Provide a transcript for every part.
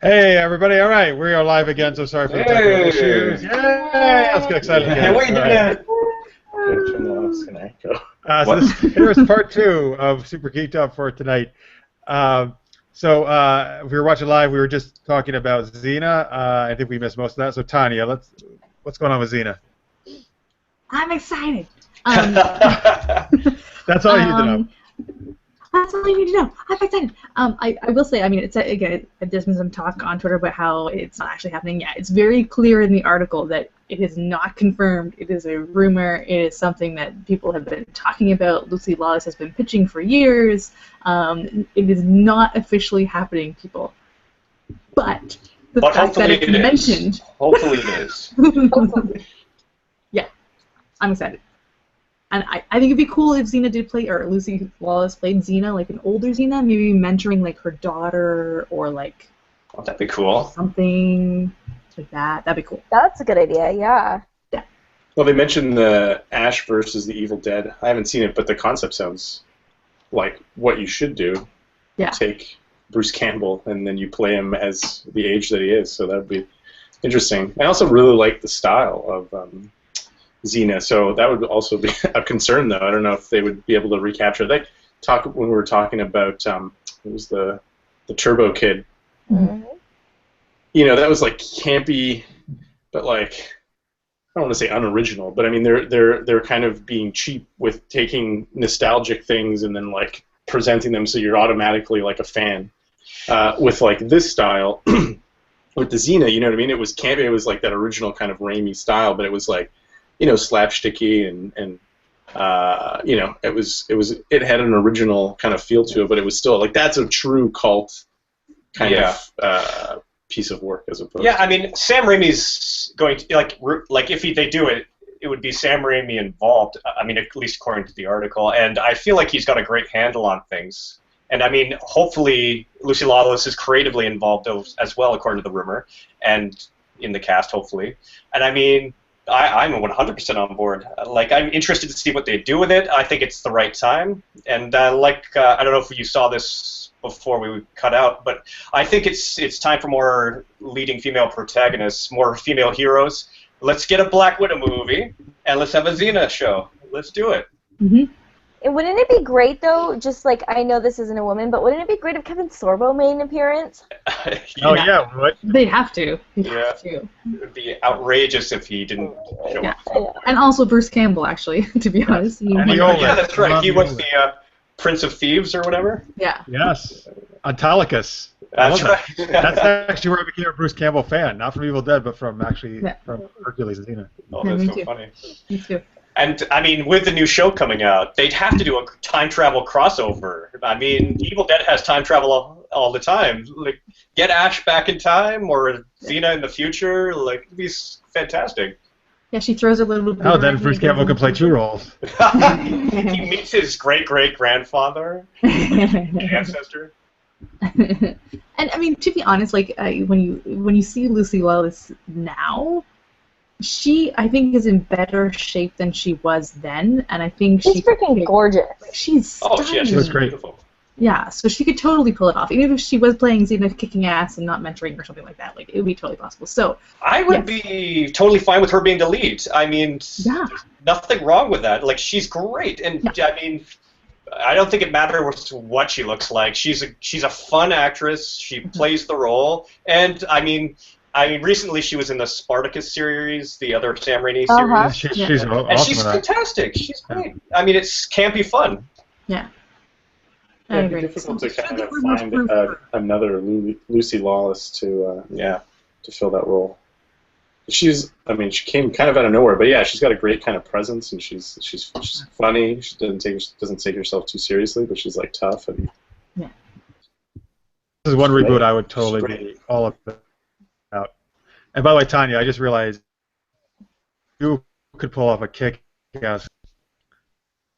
Hey everybody! All right, we are live again. So sorry for the technical issues. Yay! Let's get excited again. Wait a minute. So here's part 2 of Super Geeked Up for tonight. If we were watching live, we were just talking about Xena. I think we missed most of that. So Tanya, what's going on with Xena? I'm excited. That's all you need to know. That's all you need to know. I'm excited. I will say, I mean, it's again, there's been some talk on Twitter about how it's not actually happening yet. It's very clear in the article that it is not confirmed. It is a rumor. It is something that people have been talking about. Lucy Lawless has been pitching for years. It is not officially happening, people. But the fact that it's mentioned. Hopefully it is. Yeah, I'm excited. And I think it'd be cool if Xena did play, or Lucy Lawless played Xena, like an older Xena, maybe mentoring like her daughter or like. Oh, that'd be cool. Something like that. That'd be cool. That's a good idea. Yeah. Yeah. Well, they mentioned the Ash versus the Evil Dead. I haven't seen it, but the concept sounds like what you should do. Yeah. Take Bruce Campbell and then you play him as the age that he is. So that would be interesting. I also really like the style of. Xena, so that would also be a concern, though. I don't know if they would be able to recapture. They talk when we were talking about it was the Turbo Kid. Mm-hmm. You know, that was like campy, but like I don't want to say unoriginal, but I mean they're kind of being cheap with taking nostalgic things and then like presenting them so you're automatically like a fan. With like this style, with the Xena, you know what I mean? It was campy. It was like that original kind of Raimi style, but it was like. You know, slapsticky and you know, it had an original kind of feel to it, but it was still like that's a true cult kind of piece of work as opposed. Yeah, I mean, Sam Raimi's going to like if they do it, it would be Sam Raimi involved. I mean, at least according to the article, and I feel like he's got a great handle on things. And I mean, hopefully, Lucy Lawless is creatively involved as well, according to the rumor, and in the cast, hopefully. And I mean. I'm 100% on board. Like, I'm interested to see what they do with it. I think it's the right time. And I don't know if you saw this before we cut out, but I think it's time for more leading female protagonists, more female heroes. Let's get a Black Widow movie, and let's have a Xena show. Let's do it. Mm-hmm. And wouldn't it be great, though, just like, I know this isn't a woman, but wouldn't it be great if Kevin Sorbo made an appearance? Oh, yeah. What? They'd have to. They'd have to. It would be outrageous if he didn't show up. And also Bruce Campbell, actually, to be honest. Yeah, that's right. He was the Prince of Thieves or whatever. Yeah. Yes. Autolycus. That's right. That's actually where I became a Bruce Campbell fan. Not from Evil Dead, but from from Hercules and Xena. Oh, that's so funny. Me too. And, I mean, with the new show coming out, they'd have to do a time travel crossover. I mean, Evil Dead has time travel all the time. Like, get Ash back in time or Xena in the future. Like, it'd be fantastic. Yeah, she throws a little bit. Oh, then Bruce Campbell can play 2 roles. He meets his great-great-grandfather, ancestor. And, I mean, to be honest, like, when you see Lucy Lawless now, she, I think, is in better shape than she was then, and I think she's freaking gorgeous. She's stunning. Oh, yeah, she's beautiful. Yeah, so she could totally pull it off, even if she was playing Xena kicking ass and not mentoring or something like that. Like, it would be totally possible. So I would be totally fine with her being the lead. I mean, there's nothing wrong with that. Like, she's great, and I mean, I don't think it matters what she looks like. She's a fun actress. She plays the role, and I mean, recently she was in the Spartacus series, the other Sam Raimi series. She's awesome. And she's fantastic. She's great. I mean, it's campy fun. Yeah. It'd be difficult to kind of find another Lucy Lawless to fill that role. She came kind of out of nowhere, but yeah, she's got a great kind of presence, and she's funny. She doesn't take herself too seriously, but she's like tough and. Yeah. This is one reboot I would totally be all of it out. And by the way, Tanya, I just realized you could pull off a kick-ass.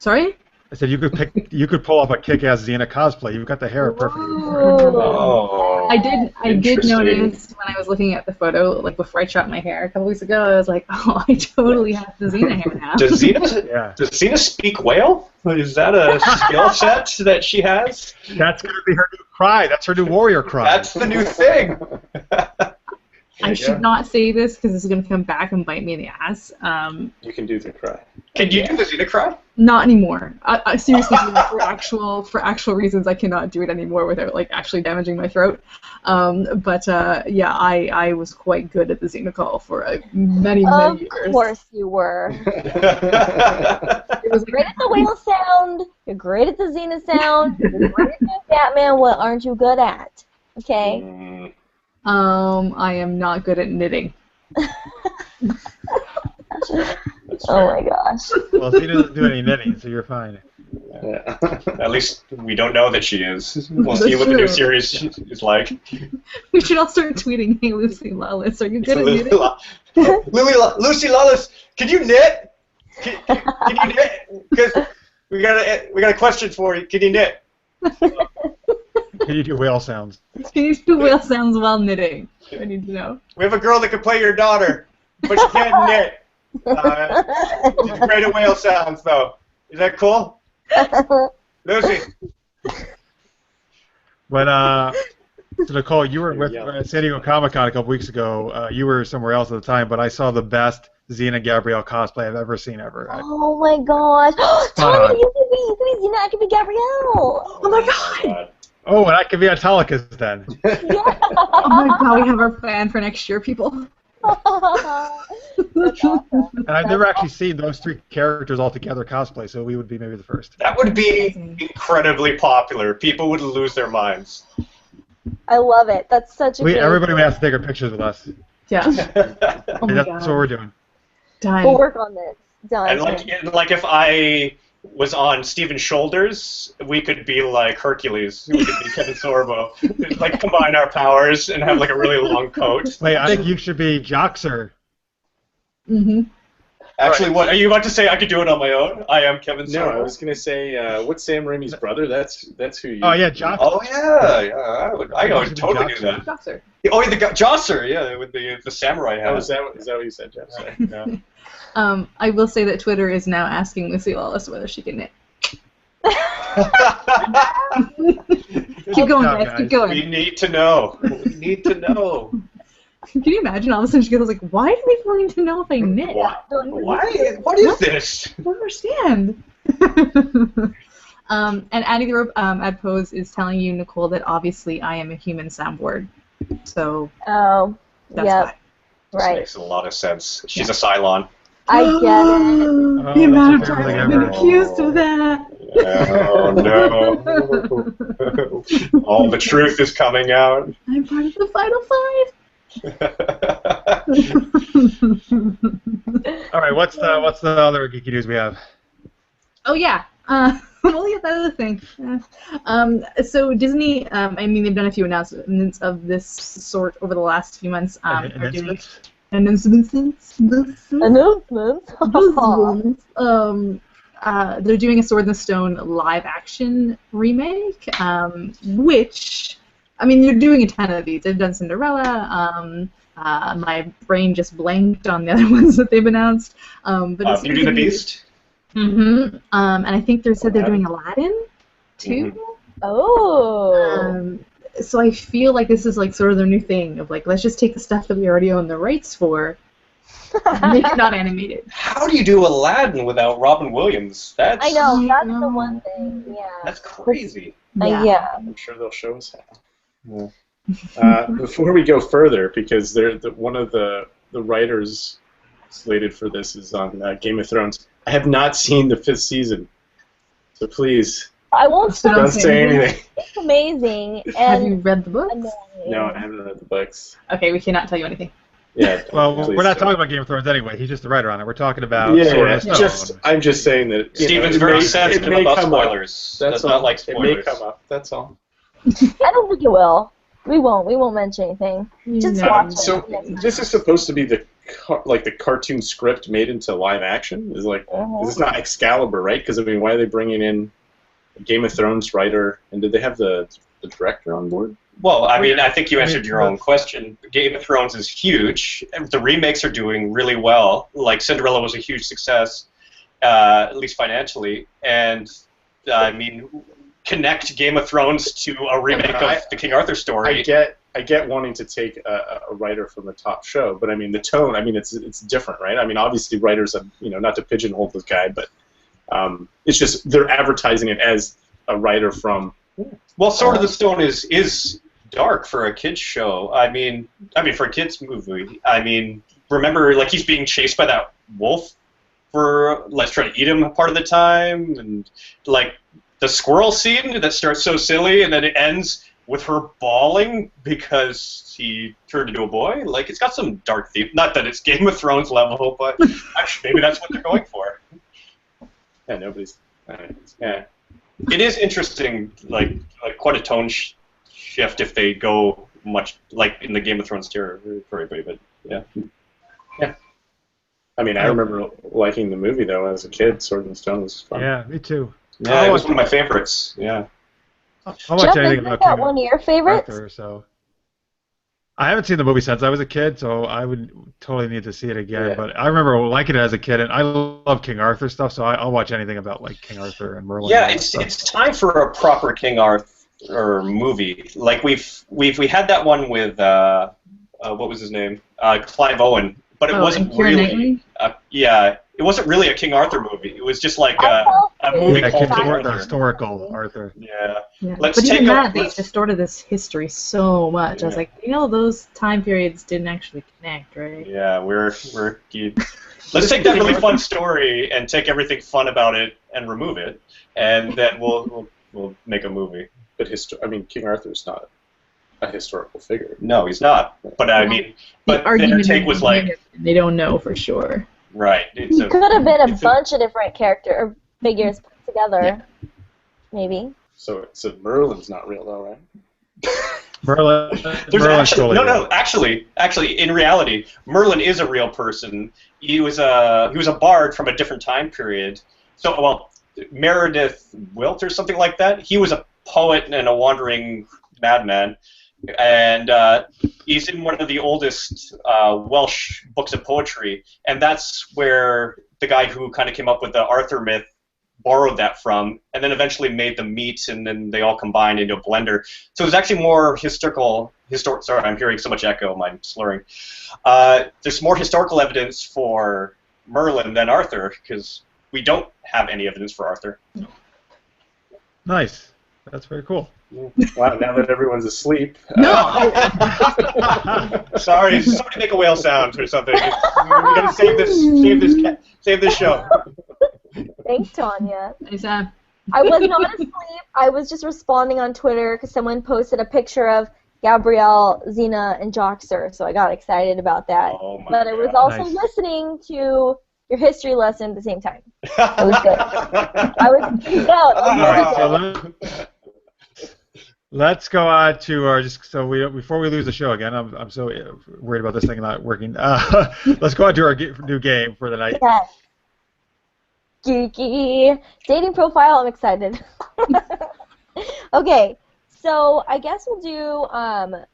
Sorry? I said you could pull off a kick-ass Xena cosplay. You've got the hair perfectly. Oh. I did Interesting. notice when I was looking at the photo, like before I chopped my hair a couple weeks ago, I was like, oh, I totally have the Xena hair now. Does Xena, Yeah. does Xena speak whale? Is that a skill set that she has? That's going to be her new cry. That's her new warrior cry. That's the new thing. I should not say this because this is going to come back and bite me in the ass. You can do the cry. Can you do the Xena cry? Not anymore. I seriously, for actual reasons, I cannot do it anymore without like actually damaging my throat. Yeah, I was quite good at the Xena call for many years. Of course you were. It was Great at the whale sound. You're great at the Xena sound. You're great at the Batman. What aren't you good at? Okay. I am not good at knitting. Oh my gosh. Well, she doesn't do any knitting, so you're fine. Yeah. At least we don't know that she is. We'll see what the new series is like. We should all start tweeting, "Hey, Lucy Lawless, are you good at knitting?" Lucy Lawless, can you knit? Can you knit? Because we got a question for you. Can you knit? Can you do whale sounds? Can you do whale sounds while knitting? I need to know. We have a girl that can play your daughter, but she can't knit. She's great at whale sounds, though. Is that cool? Lucy. When so Nicole, you were with San Diego Comic-Con a couple weeks ago. You were somewhere else at the time, but I saw the best Xena Gabrielle cosplay I've ever seen ever. Oh my gosh. Tony, you could be Xena, I could be Gabrielle. Oh my god. Oh, and I could be Autolycus then. Yeah. Oh my god, we have our plan for next year, people. That's awesome. And I've never actually seen those three characters all together cosplay, so we would be maybe the first. That would be incredibly popular. People would lose their minds. I love it. That's such a Everybody would have to take our pictures with us. Yeah. Oh my That's god. what we're doing. Done. We'll work on this. Done. And like if I was on Steven's shoulders, we could be like Hercules. We could be Kevin Sorbo. Like combine our powers and have like a really long coat. Wait, I think you should be Joxer. Mm-hmm. Actually, what are you about to say? I could do it on my own. I am Kevin Sorbo. No, I was gonna say, what's Sam Raimi's brother? That's who you. Oh yeah, Joxer. Oh yeah, I would totally do that. Joxer. Oh, the Josser, yeah, with the samurai hat. Oh, is that what you said, Jeff? Sorry. No. I will say that Twitter is now asking Lucy Lawless whether she can knit. Keep going, guys. guys. Keep going. We need to know. We need to know. Can you imagine all of a sudden she goes like, "Why do we want to know if I knit?" What? Why? What is this? I don't understand. And Annie the Rope at Pose is telling you, Nicole, that obviously I am a human soundboard. So Oh, that's yep. This Right. makes a lot of sense. She's a Cylon. I get it. Oh, The amount of that's a times favorite I've been ever. accused of that. Oh no! All the truth is coming out. I'm part of the Final Five. All right, what's the other geeky news we have? Oh yeah. Well, yeah, that other thing. So Disney, I mean, they've done a few announcements of this sort over the last few months. Announcements? Announcements. Announcements. They're doing a Sword in the Stone live-action remake, which, I mean, they're doing a ton of these. They've done Cinderella. My brain just blanked on the other ones that they've announced. But Beauty and the Beast. Mm-hmm. And I think they said they're doing Aladdin too. Oh. So I feel like this is like sort of their new thing of like, let's just take the stuff that we already own the rights for, and make it not animated. How do you do Aladdin without Robin Williams? That's I know, that's the one thing. Yeah. That's crazy. Yeah. I'm sure they'll show us how. Before we go further, because one of the writers slated for this is on Game of Thrones. I have not seen the 5th season, so please I won't don't say anything. It's amazing. Have you And read the books? annoying. No, I haven't read the books. Okay, we cannot tell you anything. Yeah. Well, please we're not don't. talking about Game of Thrones anyway. He's just the writer on it. We're talking about Yeah, Sword yeah. in the Stone. I'm just saying that Steven's it very may sensitive about come up. spoilers. That's Does all. not like It may spoilers. come up. That's all. I don't think it will. We won't mention anything. Just No. watch it. So this is supposed to be the cartoon script made into live action. Is this not Excalibur, right? Because I mean, why are they bringing in a Game of Thrones writer? And did they have the director on board? Well, I mean, I think you answered your own question. Game of Thrones is huge. The remakes are doing really well. Like, Cinderella was a huge success, at least financially. And, I mean, connect Game of Thrones to a remake of the King Arthur story. I get wanting to take a writer from the top show, but I mean, the tone, I mean, it's different, right? I mean, obviously writers have, not to pigeonhole this guy, but it's just they're advertising it as a writer from... Well, Sword of the Stone is dark for a kids show. I mean for a kids movie. I mean, remember, like, he's being chased by that wolf for let's try to eat him part of the time, and like the squirrel scene that starts so silly and then it ends with her bawling because he turned into a boy. Like, it's got some dark theme. Not that it's Game of Thrones level, but maybe that's what they're going for. Yeah, nobody's. Yeah. It is interesting, like quite a tone shift if they go much like in the Game of Thrones territory, but yeah. Yeah. I mean, I remember liking the movie though as a kid. Sword and Stone was fun. Yeah, me too. Yeah, it was one of my favorites. Yeah. I'll watch anything isn't about that King one of your favorites? Arthur, so. I haven't seen the movie since I was a kid, so I would totally need to see it again. Yeah. But I remember liking it as a kid, and I love King Arthur stuff, so I'll watch anything about like King Arthur and Merlin. Yeah, and all that stuff. it's time for a proper King Arthur movie. Like we had that one with what was his name? Clive Owen, but it wasn't really. It wasn't really a King Arthur movie. It was just like a movie Yeah, called King King Arthur, Arthur. historical Arthur. Yeah. But even that, they distorted this history so much. I was like, those time periods didn't actually connect, right? Yeah, let's take that really fun story and take everything fun about it and remove it, and then we'll make a movie. But King Arthur's not a historical figure. No, he's not. But I mean, The argument take was like they don't know for sure. Right. He could have been a bunch of different figures put together, maybe. So Merlin's not real though, right? Merlin's actually, in reality, Merlin is a real person. He was a bard from a different time period. So, Meredith Wilt or something like that. He was a poet and a wandering madman, and he's in one of the oldest Welsh books of poetry, and that's where the guy who kind of came up with the Arthur myth borrowed that from, and then eventually made them meet, and then they all combined into a blender. So it's actually more historical. Sorry, I'm hearing so much echo. I'm slurring. There's more historical evidence for Merlin than Arthur, because we don't have any evidence for Arthur. Nice. That's very cool. Wow, now that everyone's asleep. No! Sorry, somebody make a whale sound or something. We're gonna save this show. Thanks, Tanya. Nice, I was not asleep. I was just responding on Twitter because someone posted a picture of Gabrielle, Xena, and Joxer, so I got excited about that. Oh my but I was God. also Nice. listening to your history lesson at the same time. It was good. I was geeked out. All right, so let's go on to our before we lose the show again. I'm so worried about this thing not working. Let's go on to our new game for the night. Yes. Geeky. Dating profile, I'm excited. Okay, so I guess we'll do,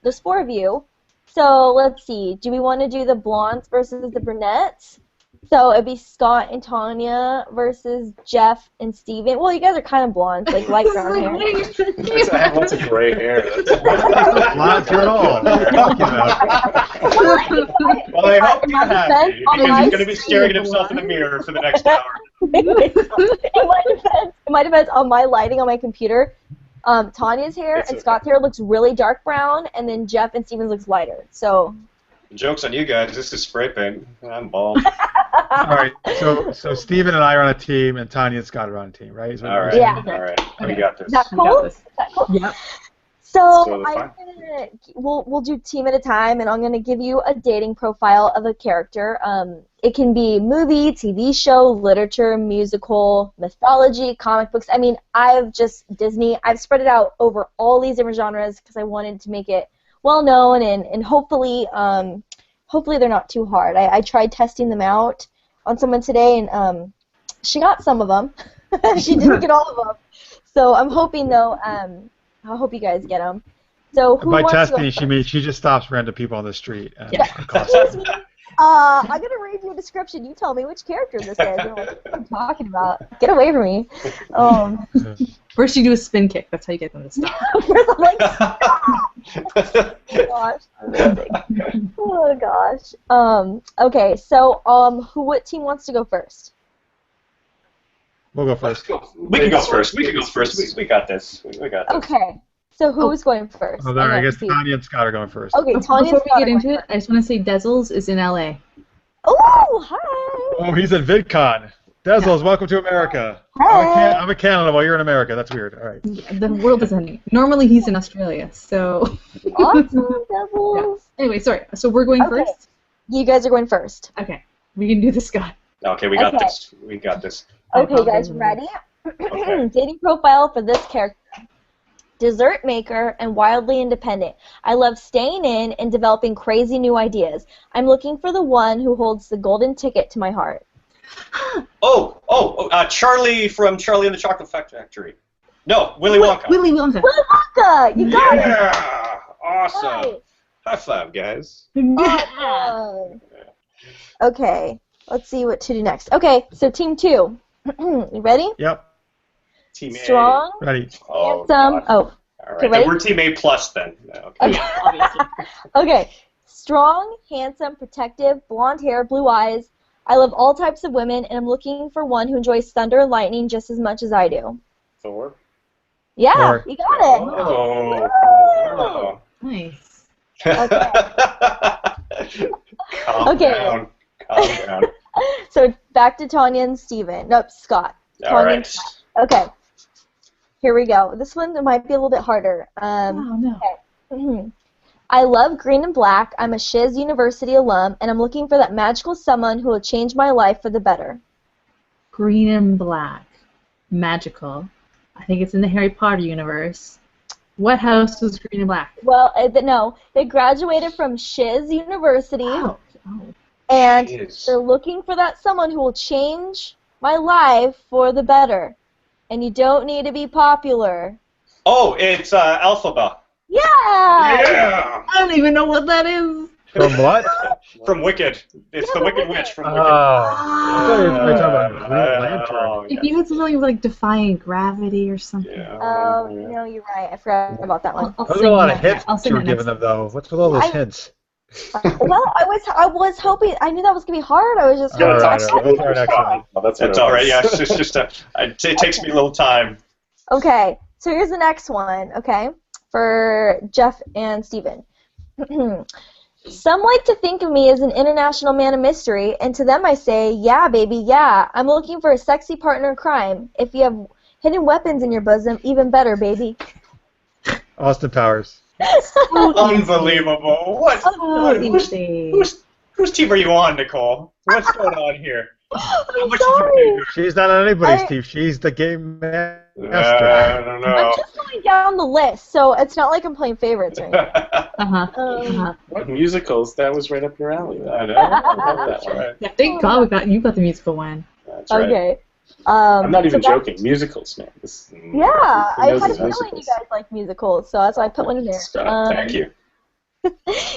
there's 4 of you. So let's see, do we want to do the blondes versus the brunettes? So it'd be Scott and Tanya versus Jeff and Steven. Well, you guys are kind of blondes, like light brown hair. I have lots of gray hair. Not at all. What are you talking about? Well, I hope you're happy, defense, because he's going to be staring at himself in the mirror for the next hour. In my defense, on my lighting on my computer, Tanya's hair and Scott's hair looks really dark brown, and then Jeff and Steven's looks lighter. So. Joke's on you guys. This is spray paint. I'm bald. All right, so Steven and I are on a team, and Tanya and Scott are on a team, right? Is what All you're right. saying? Yeah. All right. We got this. Is that We got cool? this. Is that cool? Yep. So Totally fine. we'll do team at a time, and I'm gonna give you a dating profile of a character. It can be movie, TV show, literature, musical, mythology, comic books. I mean, Disney. I've spread it out over all these different genres because I wanted to make it well known and hopefully they're not too hard. I tried testing them out on someone today, and she got some of them. She didn't get all of them. So I'm hoping though. I hope you guys get them. So who By wants testing, to she go means she just stops random people on the street. And Yeah. Excuse me. I'm gonna read you a description. You tell me which character this is. And what I'm talking about. Get away from me. First you do a spin kick. That's how you get them to stop. First I'm like, oh gosh. Oh gosh. Okay. So what team wants to go first? We'll go first. We can go first. We got this. We got this. Okay. So who's going first? Oh, there, I guess confused. Tanya and Scott are going first. Okay, Tanya. Before we get into it, I just want to say Dezzles is in LA. Oh, hi. Oh, he's at VidCon. Dezzles, welcome to America. Hey. I'm in Canada while you're in America. That's weird. All right. The world is ending. Normally he's in Australia, so. Awesome, Devils. Anyway, sorry. So we're going Okay. first? You guys are going first. Okay. We can do this, Scott. Okay, we got Okay. this. We got this. Okay, guys, ready? Okay. Dating profile for this character. Dessert maker and wildly independent. I love staying in and developing crazy new ideas. I'm looking for the one who holds the golden ticket to my heart. Charlie from Charlie and the Chocolate Factory. No, Willy Wonka. Willy Wonka. Willy Wonka! You got it! Yeah! Awesome. Right. High five, guys. Awesome. Okay, let's see what to do next. Okay, so team 2. You ready? Yep. Team A. Strong, Ready. Oh, handsome. God. Oh, All right, okay, ready? then we're Team A plus then. Okay. okay. Okay. Strong, handsome, protective, blonde hair, blue eyes. I love all types of women, and I'm looking for one who enjoys thunder and lightning just as much as I do. Thor. Yeah, Thor. you got it. Oh. Nice. Okay. Calm Okay. down. Calm down. So back to Tanya and Steven. Nope, Scott. All Tanya and right. Scott. Okay. Here we go. This one might be a little bit harder. Oh, no. Mhm. I love green and black. I'm a Shiz University alum, and I'm looking for that magical someone who will change my life for the better. Green and black. Magical. I think it's in the Harry Potter universe. What house was green and black? Well, no, they graduated from Shiz University, Oh. and Jeez. they're looking for that someone who will change my life for the better. And you don't need to be popular. Oh, it's Alphaba. Yeah! Yeah. I don't even know what that is. From what? From Wicked. It's the Wicked Witch from Wicked. I thought you were talking about Green Lantern. Oh, If you had something like defying gravity or something. yeah. Oh, no, you're right. I forgot about that one. I'll Those sing are a lot of that. hints I'll that sing you were that giving next them, though. What's with all those I- hints? Well, I was hoping. I knew that was gonna be hard. I was just. All right, Talking. all right. What's our next one? Oh, that's It's all right. Yeah, it's just it takes me a little time. Okay, so here's the next one. Okay, for Jeff and Steven. Some like to think of me as an international man of mystery, and to them I say, yeah, baby, yeah. I'm looking for a sexy partner in crime. If you have hidden weapons in your bosom, even better, baby. Austin Powers. Unbelievable. What? Whose team are you on, Nicole? What's going on here? I'm What sorry. you She's not on anybody's I- team. She's the game master. I don't I'm know. just going down the list, so it's not like I'm playing favorites or anything. Uh-huh. What musicals? That was right up your alley. I know. I love that one. Right. Yeah, thank God you got the musical one. That's right. Okay. I'm not even so that's- joking. Musicals, man. This, Yeah, I knows had a his feeling you musicals? guys like musicals, so that's why I put one in there. Scott, thank you.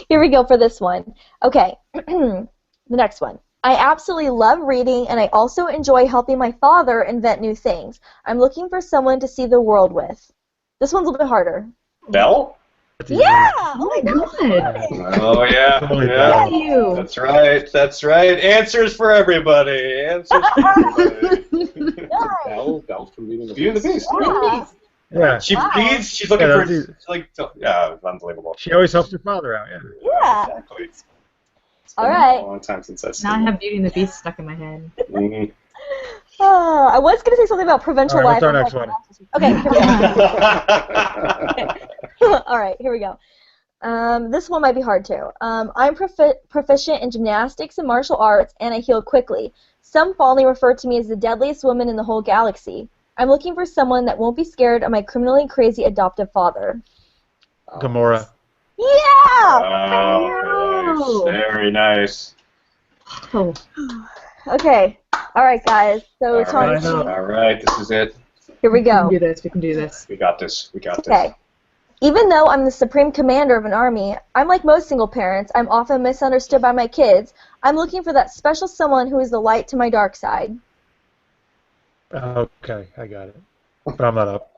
Here we go for this one. Okay, the next one. I absolutely love reading, and I also enjoy helping my father invent new things. I'm looking for someone to see the world with. This one's a little bit harder. Belle? Yeah! Oh my god! Oh yeah. Totally Yeah. Belle. You. That's right. That's right. Answers for everybody. Answers for everybody. Nice. Belle from Beauty and the Beauty and the Beast. Yeah. Yeah. She Wow. bleeds. She's looking Yeah, for. that's easy. Like, yeah, unbelievable. She always helps her father out, yeah. Yeah. Exactly. It's been All right. a long time since I've seen Now I it. have Beauty and the Beast stuck in my head. Mhm. I was going to say something about provincial All right, life. what's our next one? Okay, here we go. All right, here we go. This one might be hard too. I'm proficient in gymnastics and martial arts, and I heal quickly. Some fondly refer to me as the deadliest woman in the whole galaxy. I'm looking for someone that won't be scared of my criminally crazy adoptive father. Gamora. Yeah! Oh, very nice. Oh. Okay. All right, guys. So, All Tony, right. All right. This is it. here we We can go. do this. We can do this. We got this. We got this. Okay. Even though I'm the supreme commander of an army, I'm like most single parents. I'm often misunderstood by my kids. I'm looking for that special someone who is the light to my dark side. Okay, I got it. But I'm not up.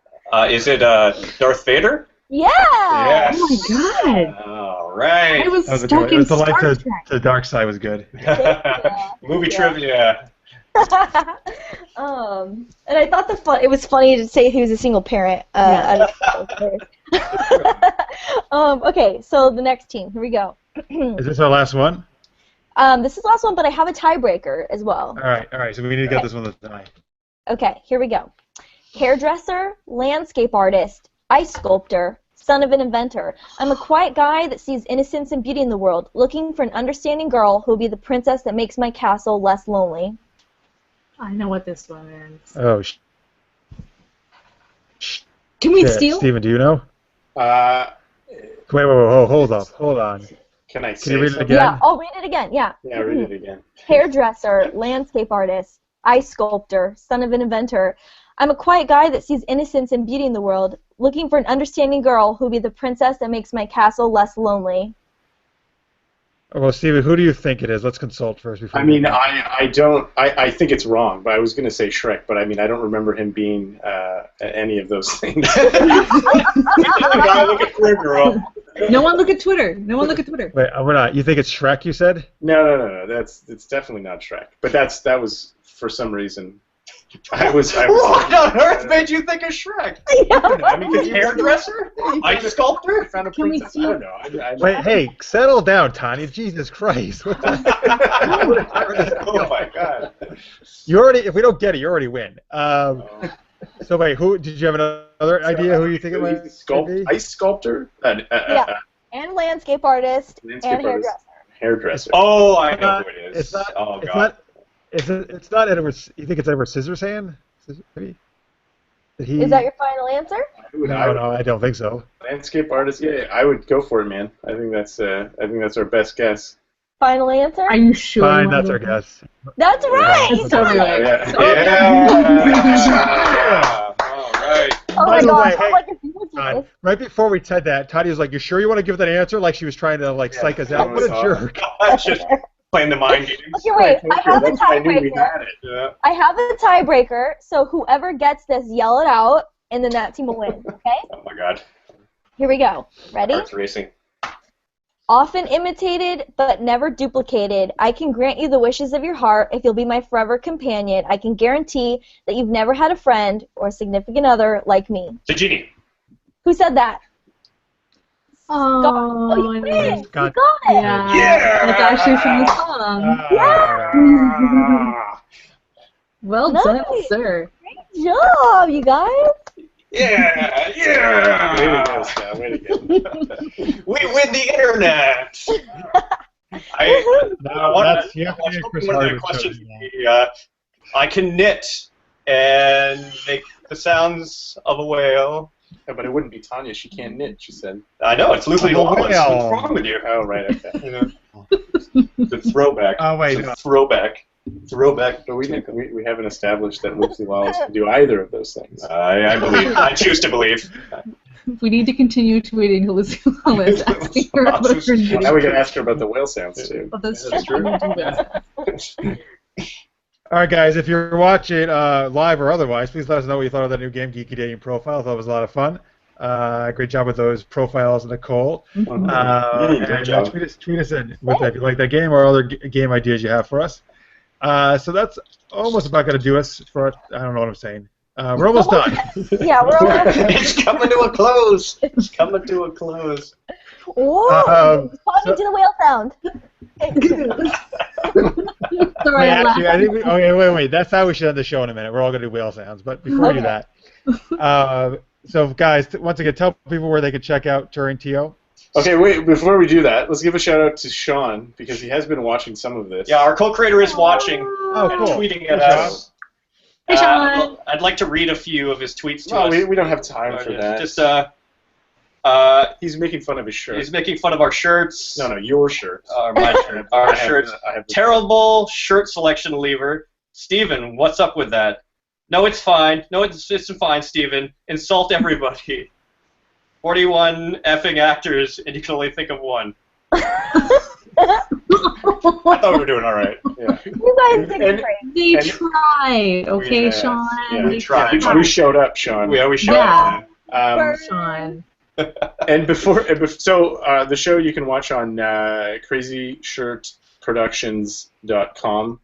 Is it Darth Vader? Yeah! Yes. Oh my god! All right. I was That was a stuck good in one. The light Star to Trek. the dark side was good. Movie trivia. And I thought it was funny to say he was a single parent. Okay, so the next team. Here we go. Is this our last one? This is the last one, but I have a tiebreaker as well. All right. So we need to get this one tonight. Okay, here we go. Hairdresser, landscape artist, ice sculptor, son of an inventor. I'm a quiet guy that sees innocence and beauty in the world, looking for an understanding girl who will be the princess that makes my castle less lonely. I know what this one is. Oh, Can we shit. steal? Steven, do you know? Wait, hold on. Can I say Can you read it something? again? Yeah, I'll read it again, yeah. Yeah, read it again. Hairdresser, landscape artist, ice sculptor, son of an inventor. I'm a quiet guy that sees innocence and beauty in the world, looking for an understanding girl who will be the princess that makes my castle less lonely. Well, Steven, who do you think it is? Let's consult first. Before I mean, I think it's wrong, but I was going to say Shrek, but I mean, I don't remember him being any of those things. Gotta look at Twitter, girl. No one look at Twitter. No one look at Twitter. Wait, we're not. You think it's Shrek? You said? No. It's definitely not Shrek. But that was for some reason. What on earth made you think of Shrek? I mean, The hairdresser? Ice sculptor? Found a Can we princess. I don't know. Wait, hey, settle down, Tanya. Jesus Christ. What the- Oh my god. You already. If we don't get it, you already win. So wait, who did you have another idea? Who you think it might be? Ice sculptor? Yeah. And landscape artist and hairdresser. Hairdresser. Oh, I know who it is. It's not. Oh it's god. not. It's not Edward. You think it's Edward Scissorhands? Maybe. Did he? Is that your final answer? No, I don't think so. Landscape artist. Yeah, I would go for it, man. I think that's our best guess. Final answer? Are you sure? Fine, that's our guess. That's right! That's totally right. Yeah. All right. Oh By my the gosh, way, I'm like a genius. Right before we said that, Tanya was like, "You sure you want to give that answer?" Like she was trying to psych us out. What a jerk! That's just playing the mind games. Okay, wait, I have a That's why I knew we tiebreaker. had it. Yeah. I have a tiebreaker, so whoever gets this, yell it out, and then that team will win, okay? Oh my god. Here we go. Ready? Heart's racing. Often imitated, but never duplicated, I can grant you the wishes of your heart if you'll be my forever companion. I can guarantee that you've never had a friend or a significant other like me. The genie. Who said that? Oh, you win! You Scott. got it! yeah. Yeah. That's actually from the song. Well done, Nice. sir. Good job, you guys! Yeah. Way to Yeah. go, Scott. Way to go. We win the internet. I That's you have was to be hoping Chris one of the Hardwick questions chosen would be, I can knit and make the sounds of a whale. Yeah, but it wouldn't be Tanya. She can't knit, she said. I know, it's Lucy Oh, Lawless. whale. What's wrong with you? Oh, right, okay. You know, the throwback. Oh, wait, The no. Throwback. But we haven't established that Lucy Lawless can do either of those things. I believe. I choose to believe. We need to continue to wait until Lucy Lawless asking her about her Well, knitting. now we can ask her about the whale sounds, too. Oh, that's That's true. true. All right, guys. If you're watching live or otherwise, please let us know what you thought of that new game, Geeky Dating Profile. I thought it was a lot of fun. Great job with those profiles, Nicole. Great And job. tweet us in with if you like that game or other game ideas you have for us. So that's almost about going to do us for. I don't know what I'm saying. We're almost done. Yeah, we're all. It's coming to a close. It's coming to a close. Whoa! Talking to the whale sound. Sorry, I laughed. Actually, I think wait. That's how we should end the show in a minute. We're all going to do whale sounds. But before we do that, so guys, once again, tell people where they can check out Turing TO. Okay, wait, before we do that, let's give a shout out to Sean, because he has been watching some of this. Yeah, our co-creator is watching Oh, and cool. tweeting Good at us. Hey, Sean. I'd like to read a few of his tweets to No, us. we don't have time for that. Just He's making fun of his shirt. he's making fun of our shirts. No, your shirt. My shirt. Our shirts. I have the- Terrible shirt selection lever. Steven, what's up with that? No, it's fine. No, it's fine, Steven. Insult everybody. 41 effing actors, and you can only think of one. I thought we were doing all right. Yeah. You guys did great. They tried, okay, Yeah, Sean. yeah. They tried. We showed up, Sean. We showed Yeah. up. Sean. And the show you can watch on crazyshirtproductions.com.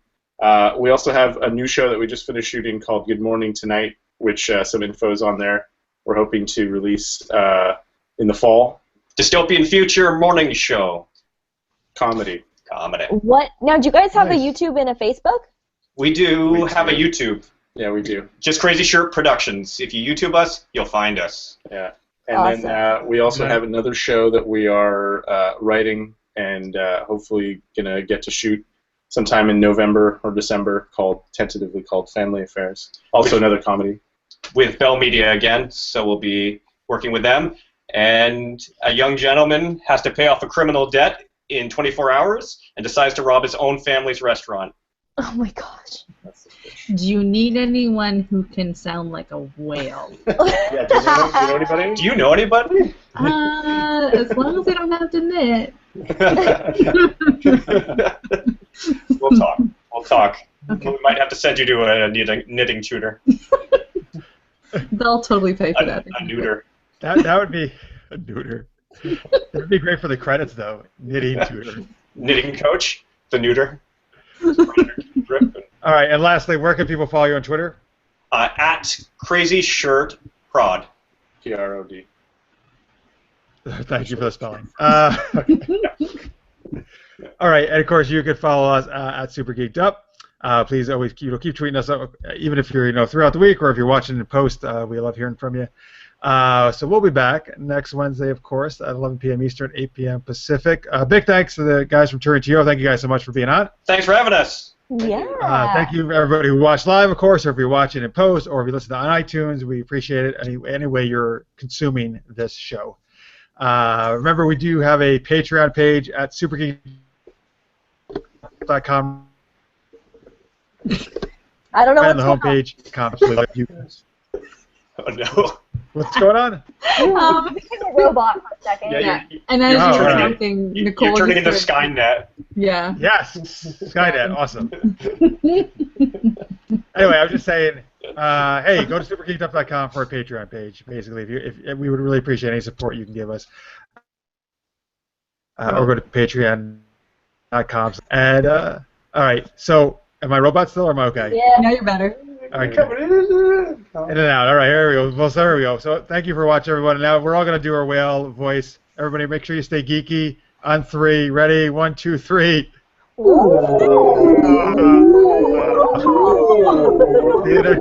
We also have a new show that we just finished shooting called Good Morning Tonight, which some info is on there. We're hoping to release in the fall. Dystopian Future Morning Show. Comedy. What? Now, do you guys have Nice. a YouTube and a Facebook? We do have a YouTube. Yeah, we do. Just Crazy Shirt Productions. If you YouTube us, you'll find us. Yeah. And Awesome. then we also have another show that we are writing and hopefully going to get to shoot sometime in November or December, tentatively called Family Affairs. Also another comedy. With Bell Media again, so we'll be working with them. And a young gentleman has to pay off a criminal debt in 24 hours and decides to rob his own family's restaurant. Oh my gosh. Do you need anyone who can sound like a whale? Yeah, do you know anybody? Do you know anybody? As long as they don't have to knit. We'll talk. We'll talk. Okay. We might have to send you to a knitting tutor. They'll totally pay for that. A neuter. That would be a neuter. That would be great for the credits, though. Knitting tutor. Knitting coach, the neuter. All right, and lastly, where can people follow you on Twitter? At Crazy Shirt Prod. PROD. Thank you for the spelling. All right, and of course you can follow us at Super Geeked Up. Please always keep tweeting us up, even if you're throughout the week or if you're watching in post. We love hearing from you. So we'll be back next Wednesday, of course, at 11 p.m. Eastern, 8 p.m. Pacific. Big thanks to the guys from Turing TO. Thank you guys so much for being on. Thanks for having us. Yeah. Thank you, everybody who watched live, of course, or if you're watching in post, or if you listen on iTunes. We appreciate it any way you're consuming this show. Remember, we do have a Patreon page at supergeek.com. I don't know Right on what's the going homepage. Oh no. What's going on? on. Became a robot for a second. Yeah, And as Oh, you were right. talking, You're Nicole turning into just started- Skynet. Yeah. Yes, Skynet, awesome. Anyway, I was just saying, hey, go to supergeekedup.com for our Patreon page. Basically, if we would really appreciate any support you can give us, or go to patreon.com. And all right, so am I robot still, or am I okay? Yeah. Now you're better. All right, good. In and out. All right, here we go. Well, so here we go. So thank you for watching, everyone. And now we're all gonna do our whale voice. Everybody, make sure you stay geeky. On 3, ready? 1, 2, 3. Theater.